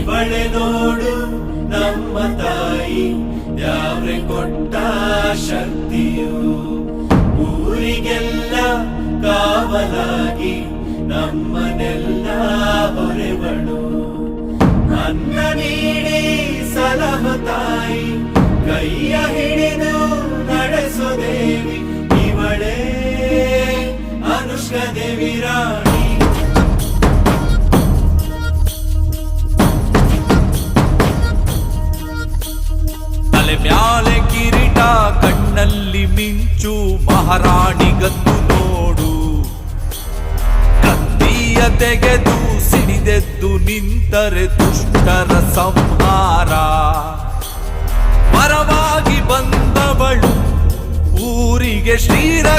ಇವಳೆ ನೋಡು ನಮ್ಮ ತಾಯಿ ಯಾವ್ರೆ ಕೊಟ್ಟ ಶಕ್ತಿಯು ಊರಿಗೆಲ್ಲ ಕಾವಲಾಗಿ ನಮ್ಮನೆಲ್ಲ ಹೊರೆವಳು ಅನ್ನ ನೀಡಿ ಸಲಹು ತಾಯಿ ಕೈಯ ಹಿಡಿದು ನಡೆಸೋ ದೇವಿ ಇವಳೇ ಅನುಷ್ಕಾ ದೇವಿ ರಾಣಿ ತಲೆ ಮ್ಯಾಲೆ ಕಿರೀಟ ಕಣ್ಣಲ್ಲಿ ಮಿಂಚು ಮಹಾರಾಣಿಗದ್ದು ನೋಡು ಕತ್ತಿಯ ತೆಗೆದು ಸಿಡಿದೆದ್ದು ನಿಂತರೆ ದುಷ್ಟರ ಸಂಹಾರ ಪರವಾಗಿ ಬಂದವಳು ಊರಿಗೆ ಶ್ರೀರಕ್ಷೆಯಾದವಳು